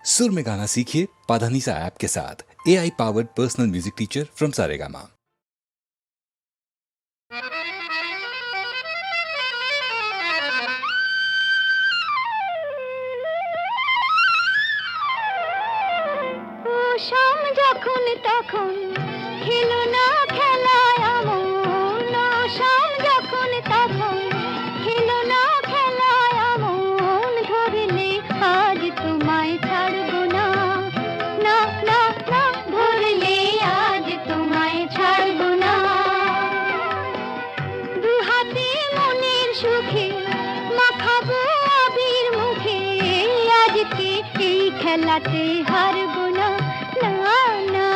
सुर में गाना सीखिए पाधानीसा ऐप के साथ। AI powered personal music teacher from Saregama. শাম যখন তখন খেলো না খেলায় আমন, শাম যখন তখন খেলো না খেলায় আমন, ধরলে আজ তোমায় ছাড়বো না, না না না, ধরলে আজ তোমায় ছাড়বো না। দু হাতে মনের সুখে মাখাবো আবির মুখে, আজকে এই খেলাতে হারবো না, না না,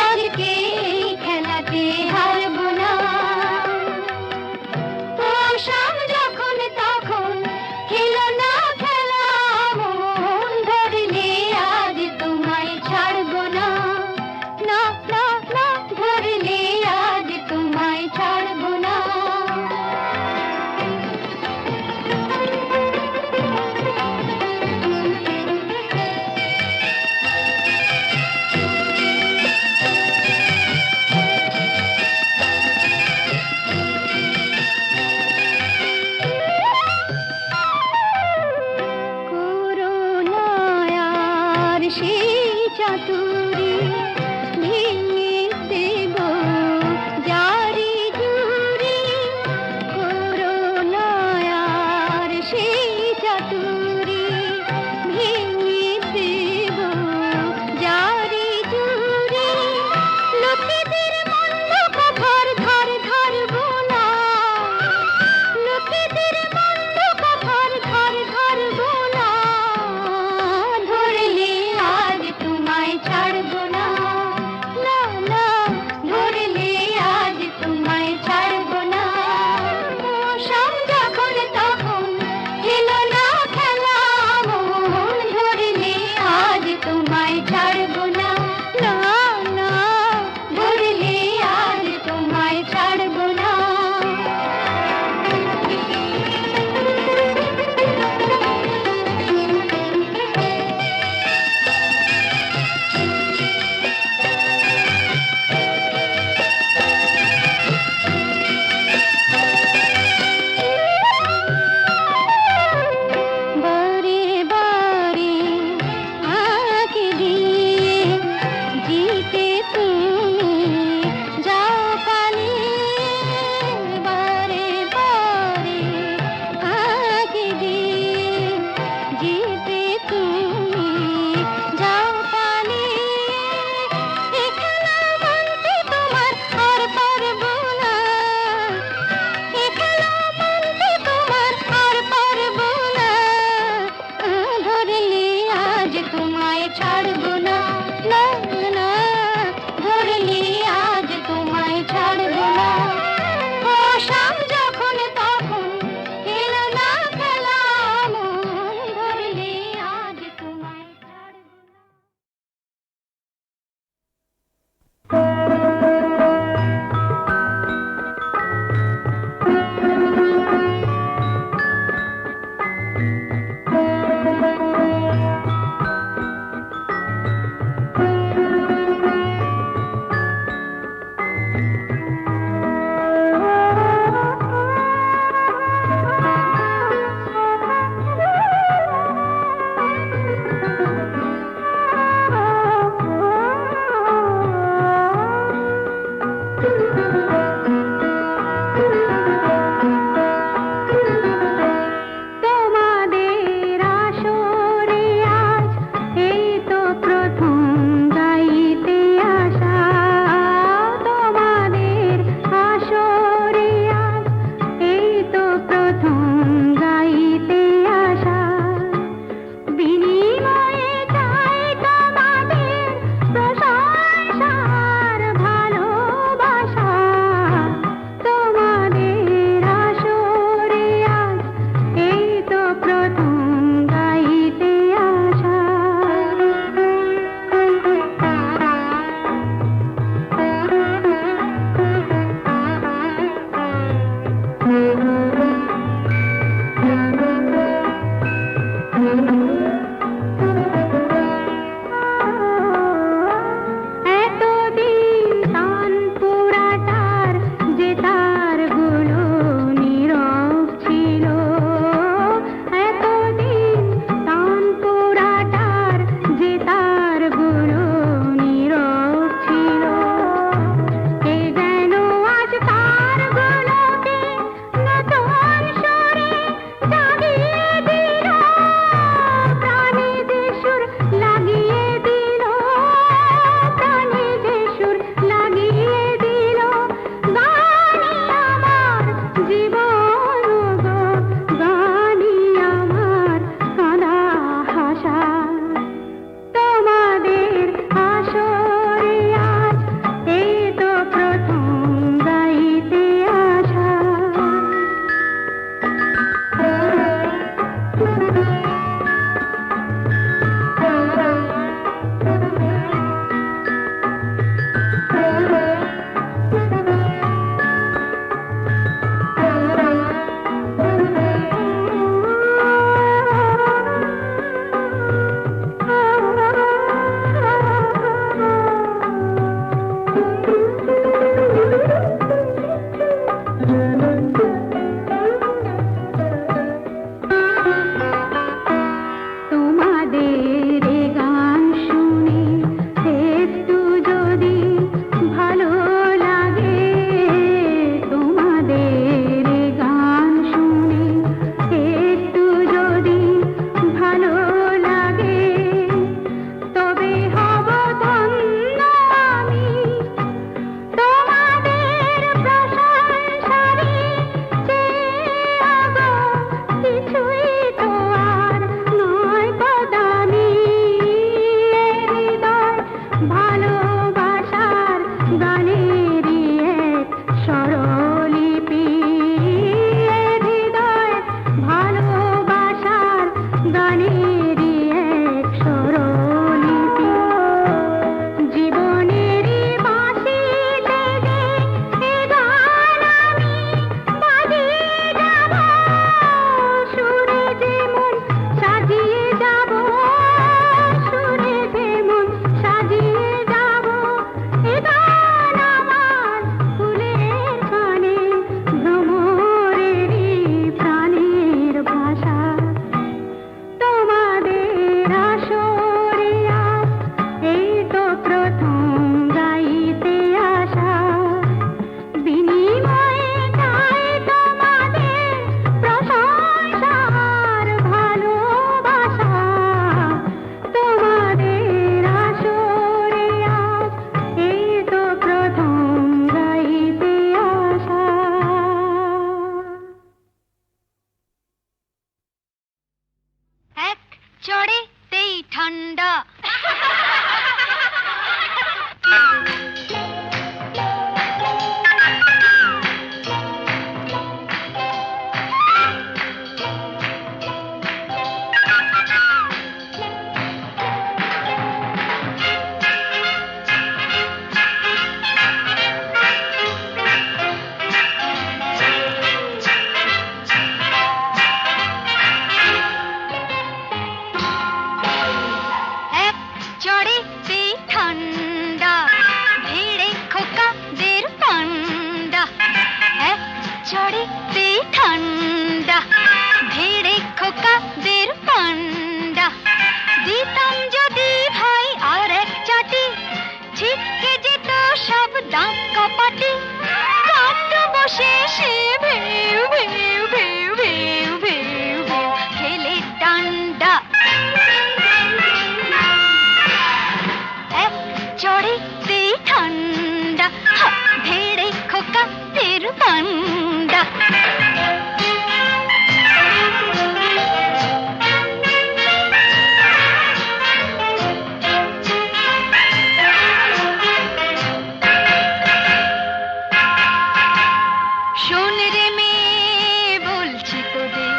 আজকে এই খেলাতে হারবো না। ও শাম যখন তখন খেলো না খেলা মন, ধরলে আজ তোমায় ছাড়বো না, না না না, ধরলে আজ তোমায় ছাড়বো না। করুণায়ার সেই চাতুরী ভেঙে দেব জারি জুড়ি, করুণায়ার সেই চাতুরী ভেঙে দেব জারি জুড়ি, লোকেদের মন্দ কথার ধার ধারবো না, লোকেদের মন্দ কথার ধার ধারবো না, ধরলে আজ তোমায় ছাড়বো না, না না, ধরলে আজ তোমায় ছাড়বো না। ও শাম যখন তখন খেলো না খেলা মন, ধরলে আজ তোমায় ছাড়বো না, না না, ধরলে আজ তোমায় ছাড়বো না। বারে বারে আঁকে দিয়ে জিতে তুমি যাও পালিয়ে, বারে বারে আঁকে দিয়ে জিতে তুমি যাও পালিয়ে, এ খেলা মানতে তোমার আর পারবো না, এ খেলা মানতে তোমার আর পারবো না, ধরলে আজ তোমায় ছাড়বো না, না না, ধরলে আজ তোমায় ছাড়বো না। ও শাম যখন তখন খেলো না খেলা মন, ধরলে আজ তোমায় ছাড়বো না। ঠান্ডা। চড়েতে ঠান্ডা ভিড়ে খোকাদের পান্ডা, দিতাম যদি ভাই আর এক চাটি, ছিটকে যেত সব দাঁত কপাটি। কাটত বসে সে ভেউ ভেউ ভেউ ভেউ ভেউ ভেউ খেলে ডান্ডা। এক চড়েতে ঠান্ডা ভিড়ে খোকাদের পান্ডা। শোন রে মেয়ে বলছি তোদের,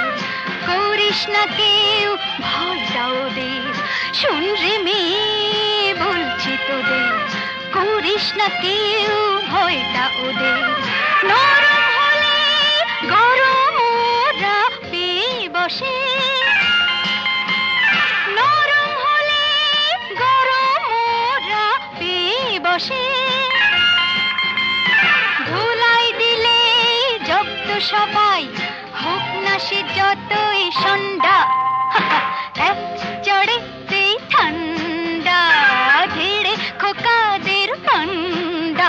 করিস না কেউ ভয়টা ওদের। শোন রে মেয়ে বলছি তোদের, করিস না কেউ ভয়টা ওদের। নরম হলে গরম ওরা পেয়ে বসে, নরম হলে গরম ওরা পেয়ে বসে। ধুলাই দিলে জব্দ সবাই, হোক না সে যতই সন্ডা। এক চড়েতে ঠান্ডা ভিড়ে খোকাদের পান্ডা।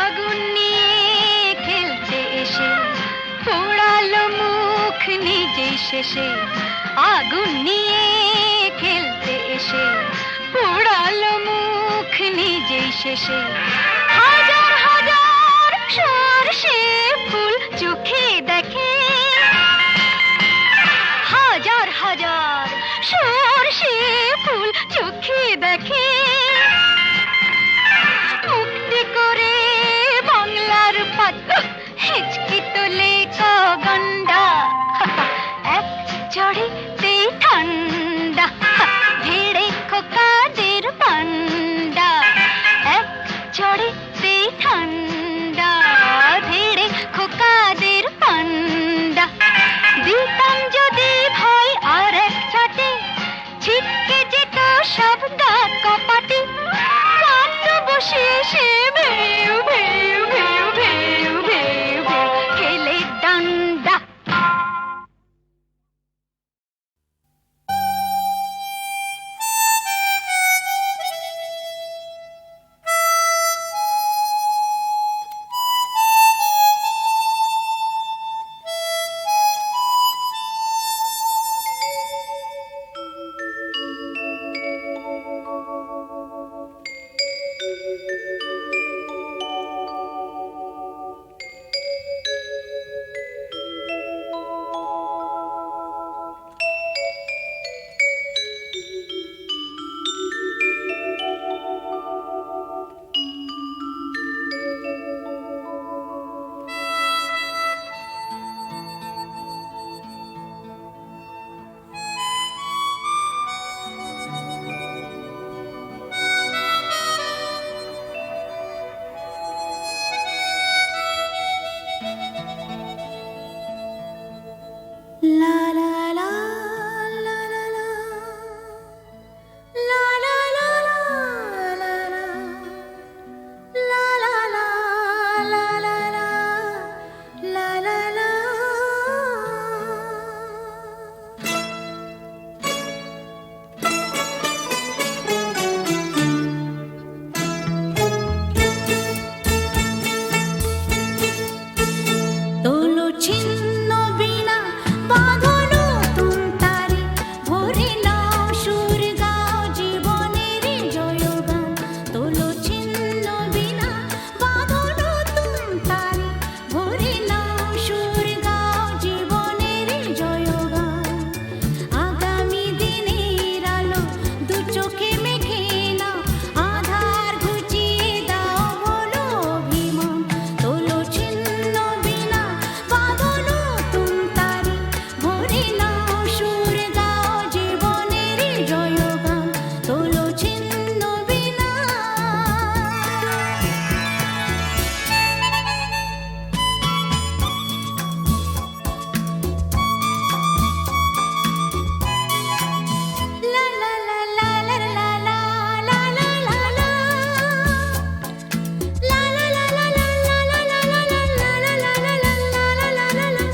আগুন নিয়ে খেলতে এসে পোড়ালো মুখ নিজেই শেষে। আগুন নিয়ে খেলতে এসে পোড়ালো মুখ নিজেই শেষে। হাজার হাজার সরষে ফুল চোখে দেখে, হাজার হাজার সরষে ফুল চোখে দেখে। মুক্তি করে বাংলার পাত হিচকি তোলে গন্ডা। এক চড়েতে ঠান্ডা ভিড়ে খোকাদের পান্ডা। এক চড়েতে ঠান্ডা ভিড়ে খোকাদের পান্ডা। দিতাম যদি ভাই আর এক চাটে, ছিটকে যেত সব দাঁত ছিন্ন বিনা। লা লা লা লা লা লা লা লা লা লা লা। লা লা লা লা লা লা লা লা লা লা লা লা লা লা লা লা।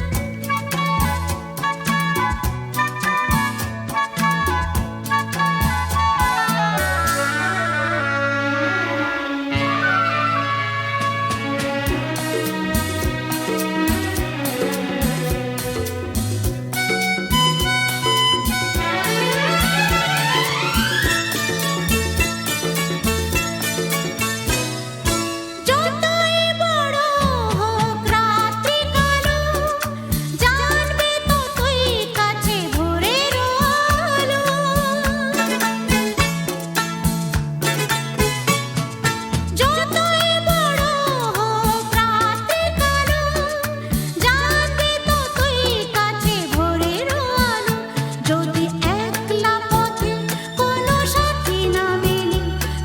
যতই বড় হোক রাত্রি কালো, জানবে ততই কাছে ভোরের আলো। যতই বড় হোক রাত্রি কালো, জানবে ততই কাছে ভোরের আলো। যদি একলা পথে কোনো সাথী না মেলে,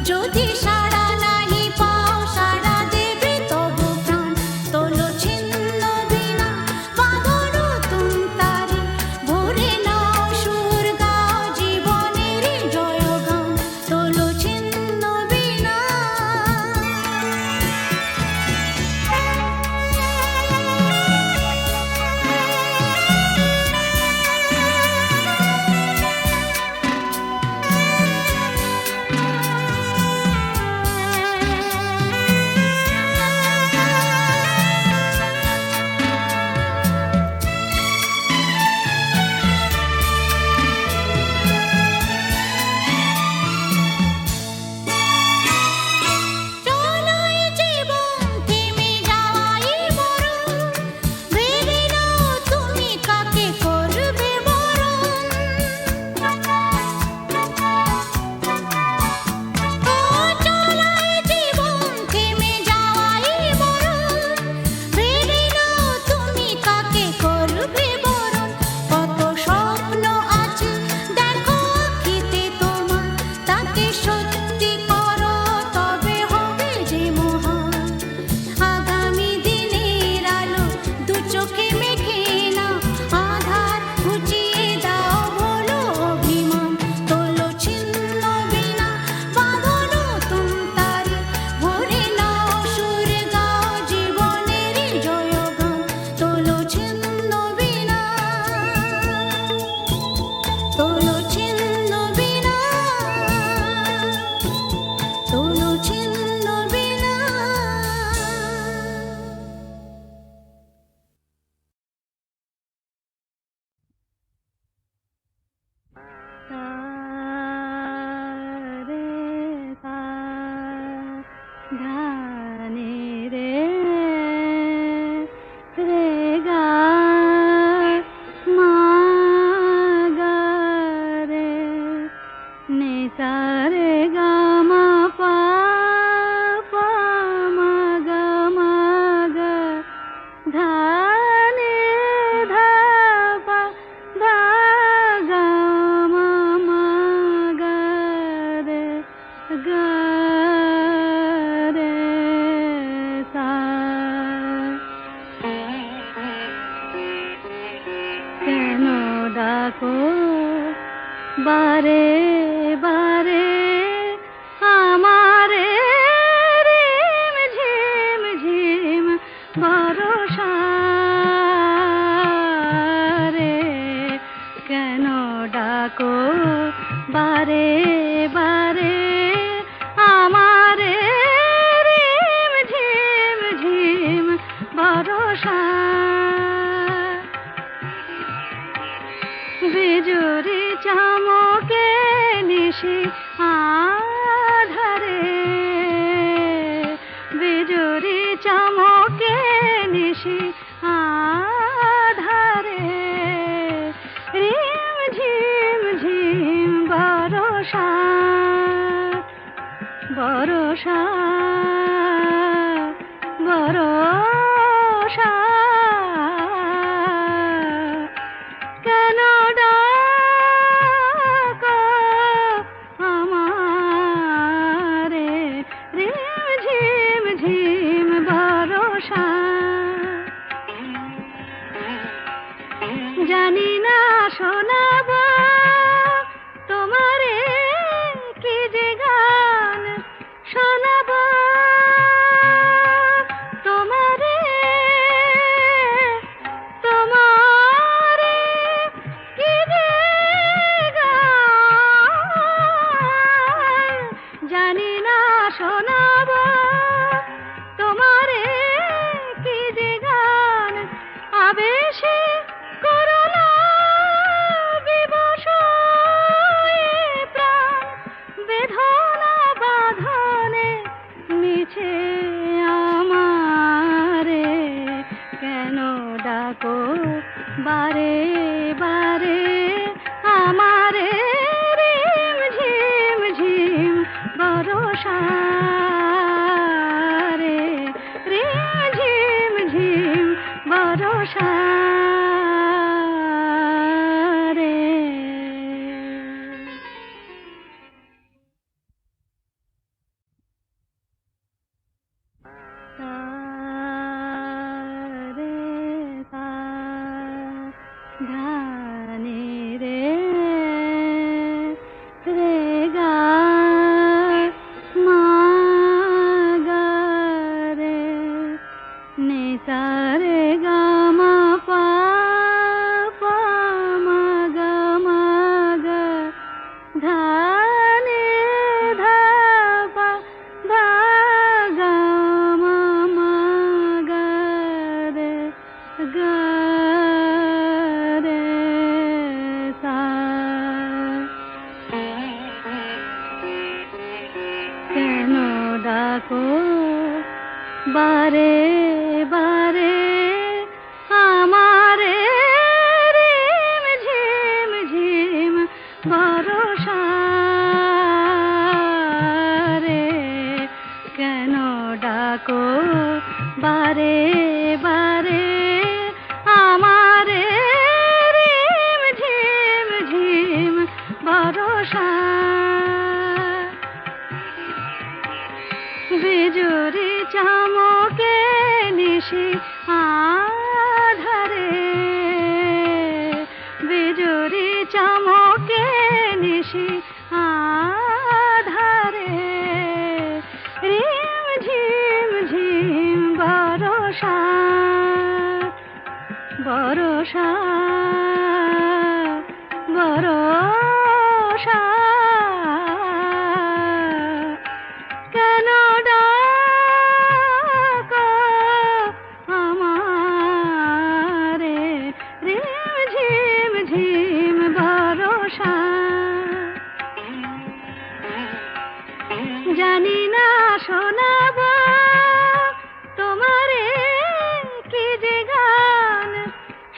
যদি সাড়া নাহি পাও, সাড়া দেবে তবু প্রাণ। তোলো ছিন্ন বিনা, বাঁধো নতুন তারে, ভরে নাও সুর গাও জীবনের জয়গান। তোলো ছিন্ন বিনা। চলোই জীবন থেমে যাওয়াই মরণ, ভেবে নাও তুমি কাকে করবে বরণ। ও চলোই জীবন থেমে যাওয়াই মরণ, ভেবে নাও তুমি কাকে করবে বরণ। কত স্বপ্ন আছে দেখো আঁখিতে তোমার, তাকে সত্যি করো তবে হবে যে মহান। আগামী দিনের আলো দু চোখে মেখে নাও, আধার ঘুচিয়ে দাও ভোলো অভিমান। তোলো ছিন্ন বিনা, বাঁধো নতুন তারে, ভরে নাও সুর গাও জীবনের জয়গান। তোলো ছিন্ন বিনা, তোলো ছিন্ন বিনা, তোলো ছিন্ন বিনা। সা রে সা, ধা নি রে, রে গা, মা গা রে, নি সা রে গা মা পা, পা মা গা ধা নি ধা পা, ধা গা মা গা রে, গা রে সা। কেন ডাকো বারে বারে আমারে, রিম ঝিম ঝিম বরষা রে। কেন ডাকো বারে বারে আমারে, রিম ঝিম ঝিম বরষা। বিজুরি চমকে নিশি আধারে, বিজুরি চমকে নিশি আধারে, রিম ঝিম ঝিম বরষা, বরষা বরষা। কেন ডাকো আমারে, শোনাবো তোমারে কি যে গান আবেশে করুণা বিবশ এ প্রাণ বেদনা বাঁধনে মিছে আমারে কেন ডাকো বারে বারে আমারে রিম ঝিম ঝিম বরষা রে রিম ঝিম ঝিম বরষা রে। ধানে রে রে গা মা গা রে নে সা রে গা মা পা পা মা গা ধা নে ধা পা ধা গা মা গা রে গা কেন ডাকো বারে বারে আমারে রিম ঝিম ঝিম বরষা রে কেন ডাকো বারে বারে আমারে রিম ঝিম ঝিম বরষা। বিজুরি চমকে নিশি আধারে বিজুরি চমকে নিশি আধারে রিম ঝিম ঝিম বরষা বরষা বরষা কেন ডাকো আমারে রিম ঝিম ঝিম বরষা। জানি না শোনাবো তোমারে কি যে গান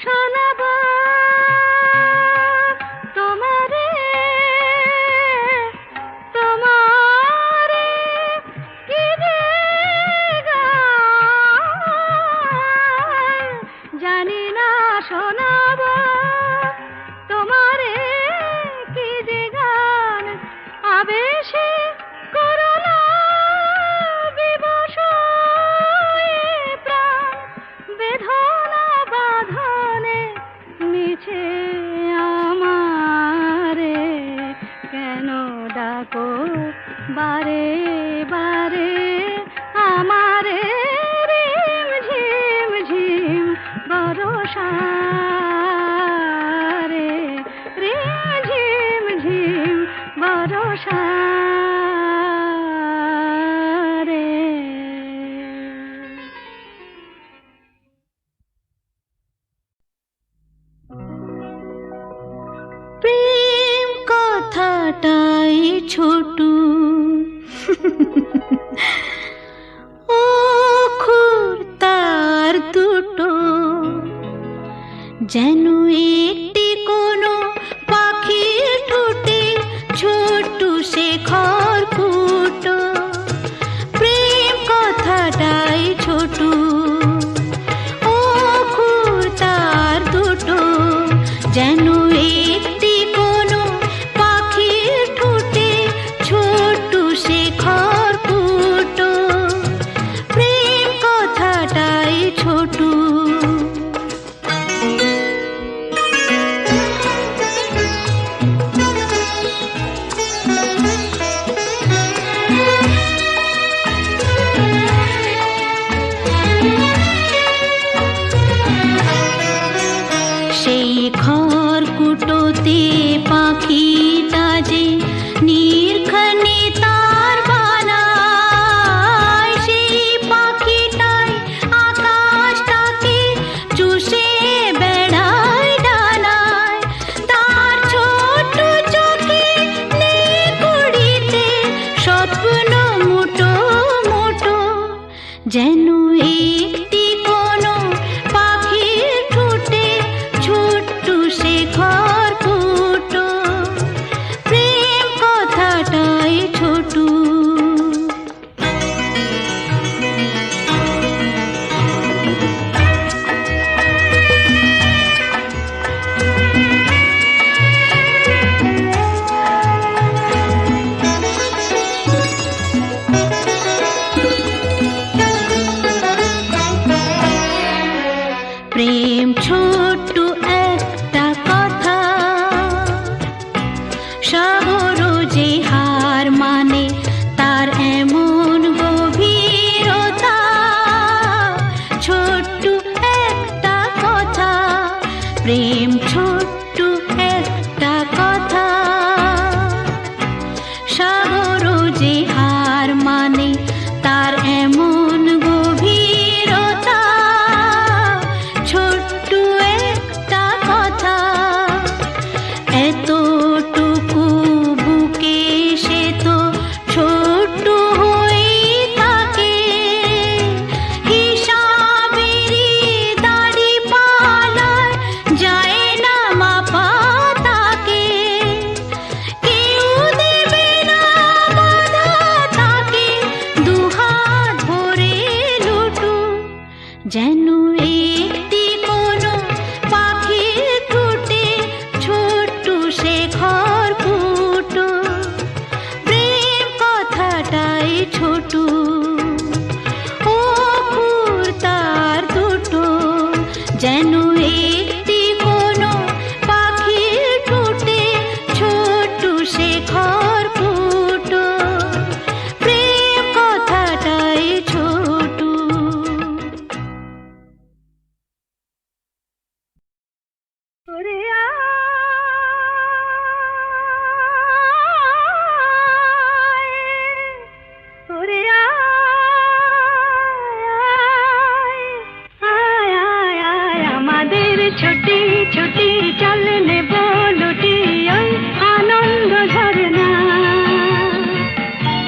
শোনাবো তোমারে তোমারে কি যে গান জানি না শোনাবো তোমারে কি যে গান আবেশে করুণা বিবশ এ প্রাণ বেদনা বাঁধনে মিছে আমারে কেন ডাকো বারে বারে আমারে রিম ঝিম ঝিম বরষা রে রিম ঝিম ঝিম বরষা রে। প্রেম কথাটাই ছোট অক্ষর তার দুটো যেন একটি কোনো পাখির ঠোঁটে ছোট্ট শেখর ফুটো প্রেম কথাটাই ছোট অক্ষর তার দুটো যেন একটি কোনো পাখির ঠোঁটে ছোট্ট শেখর ফুটো প্রেম কথাটাই ছোট। সেই খড়কুটোতে পাখিটা যে নির্ঘনে তার বানায় যেন একটি কোনো পাখির ঠোঁটে ছোট্ট শেখর ফুটো, প্রেম কথাটাই ছোট। প্রেম ছোট্ট একটা কথা, সাগর যে হার মানে তার এমন গভীরতা। ছোট্ট একটা কথা, প্রেম ছোট্ট একটা কথা, সাগর যে হার মানে তার এমন গভীরতা। ছোট্ট একটা কথা, এতটুকু বুকে সে তো ছোট্ট হয়েই থাকে। হিসাবেরই দাড়ি পালায় যায় না মাপা তাকে। কেউ দেবে না বাধা তাকে, দুহাত ভরে লুটু। যেন একটি কোনো পাখির ঠোঁটে ছোট্ট শেখর ফুটো, প্রেম কথাটাই ছোট। ও ফুল তার দুটো, যেন একটি কোনো পাখির ঠোঁটে ছোট্ট শেখর ফুটো, প্রেম কথাটাই ছোট। ওরে আয়, ওরে আয়, আয়, আয়, আমাদের ছুটি ছুটি চল নেব লুটি ওই আনন্দ ঝরনা।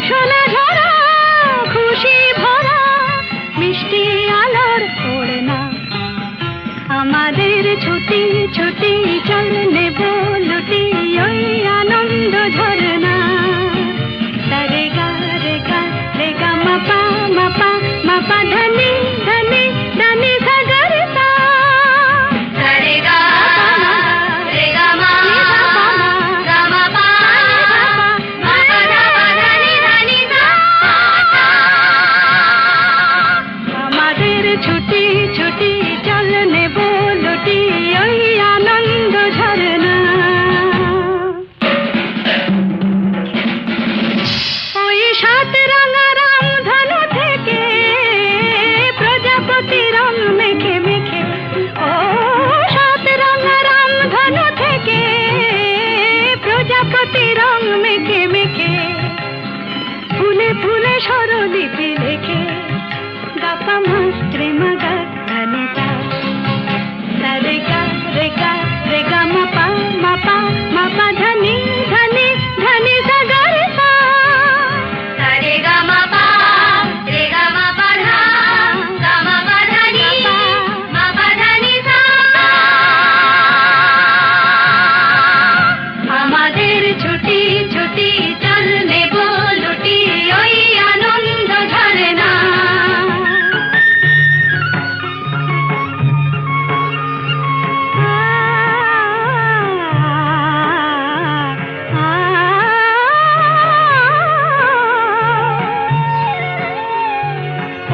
সোনা ঝরা খুশি ভরা মিষ্টি আলোর ওড়না। আমাদের ছুটি ছুটি চল নেব লুটি ওই আনন্দ ঝরনা। রে গা রে গা রে গা মাপা মাপা মাপা ধনি ধনি ধনি সাগর সা। রে গা রে গা মা গা মা পা মা পা ধনি ধনি সা। আমাদের ছুটি ছুটি চল নেব লুটি ওই আনন্দ ঝরনা। ওই সাত রাঙা রামধনু থেকে প্রজাপতি রং মেখে মেখে, ও সাত রাঙা রামধনু থেকে প্রজাপতি রং মেখে মেখে, ফুলে ফুলে স্বরলিপি লেখে গাপা মাস্ত্রে মাগা ধনিতা। রে গা রে গা রে গা মাপা মাপা মাপা ধনি ধনি ধনি সাগর সা। রে গা মাপা রে গা মাপা ধা গা মাপা ধনি মাপা ধনি সা। আমাদের ছুটি ছুটি চল নেব লুটি ওই আনন্দ ঝরনা।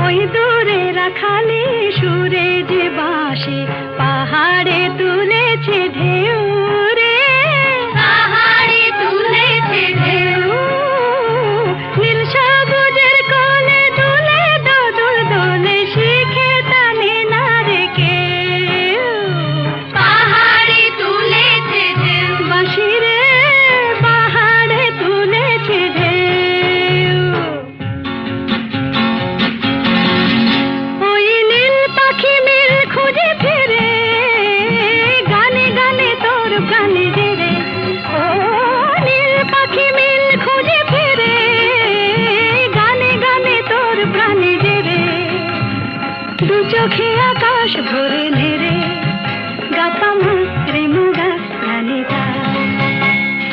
ওই দূরে রাখালি সুরে যে বাঁশি পাহাড়ে তুলেছে ঢেউ রে, পাহাড়ে তুলেছে ঢেউ। নীল সবুজের কোলে দুলে দোদুল দোলে শিখে টানে না রে কেউ। পাহাড়ে তুলেছে ঢেউ বাঁশি রে, পাহাড়ে তুলেছে ঢেউ। ওই নীল পাখি মিল চোখে আকাশ ভরে নেড়ে গাপা মা রে মুগা গানে গা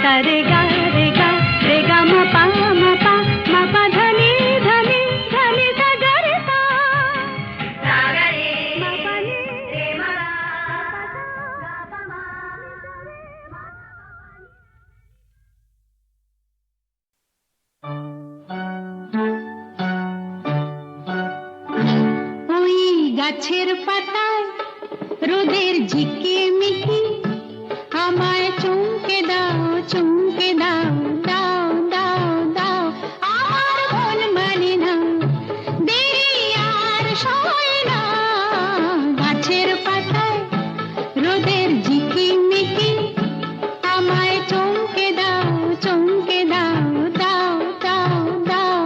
সারে গা রে গা রে গা মা পা ধনি ধনি ধনি সা গা রে সা রে মা পা নি রে মা পা মা ওই গাছের পাতায় রোদের ঝিকিমিকি আমায় চমকে দাও দাও দাও দাও আমার মন মানে না দেরি আর সয় না গাছের পাতায় রোদের ঝিকিমিকি আমায় চমকে দাও দাও দাও দাও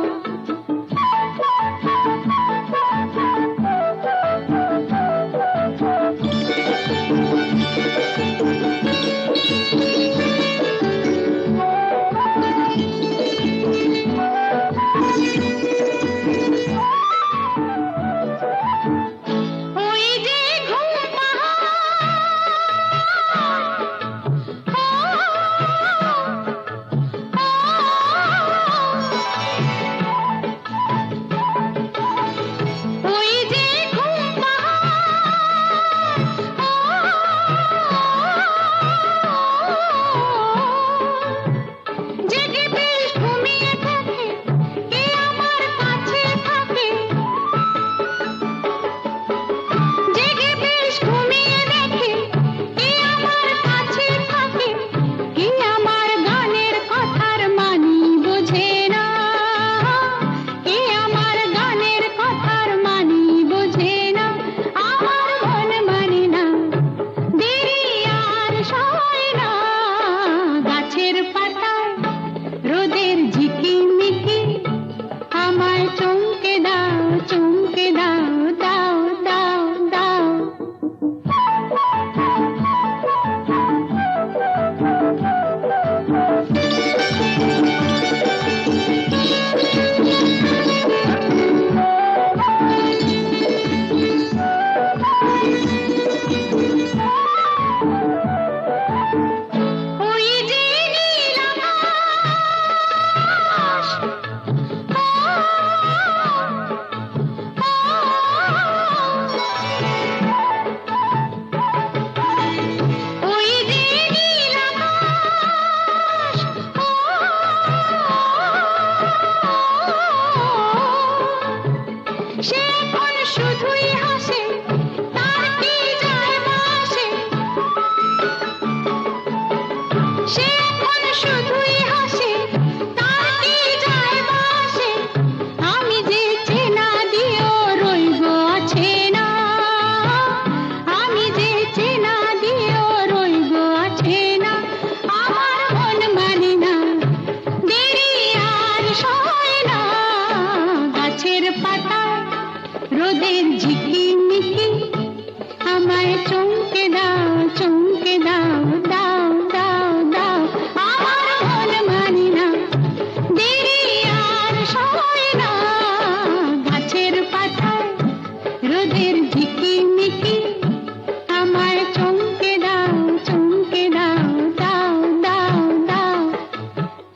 ওই যে ঘুম ওই যে ঘুম জেগে বেশ ঘুমিয়ে থাকে কে আমার কাছে থাকে জেগে বেশ ঘুমিয়ে দেখে কে আমার কাছে থাকে কে আমার গানের কথার মানি বোঝে না কে আমার গানের কথার মানি বোঝে না আমার মন মানে না দেরি আর সয় না গাছের পাতায় রোদের ঝিকিমিকি আমায় চমকে দাও দাও দাও দাও ওই যে নীল আকাশ ওই যে নীল আকাশ সে এখন শুধুই হাসে তার কি যায় আসে সে এখন শুধুই হাসে তার কি যায় আসে আমি যে চেনা দিও রইব আছে না আমি যে চেনা দিও রইব আছে না আমার মন মানে না দেরি আর সয় না গাছের পাতা রোদের ঝিকিমিকি আমায় চমকে দাও দাও দাও দাও আমার মন মানে না দেরি আর সয় না গাছের পাতায় রোদের ঝিকিমিকি আমায় চমকে দাও দাও দাও দাও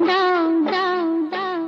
দাও দাও দাও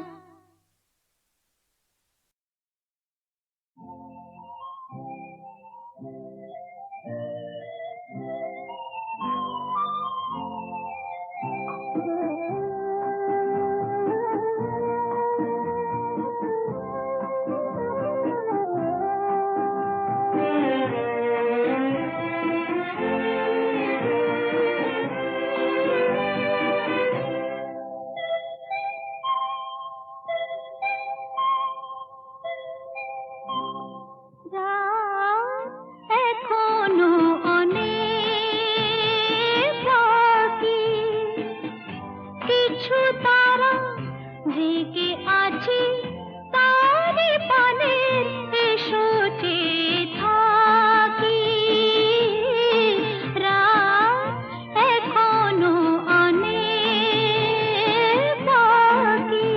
এখনো অনেক বাকি কিছু তারা জেগে আছে তারি পানের এসো চেয়ে থাকি রাত এখনো অনেক বাকি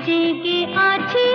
জেগে আছি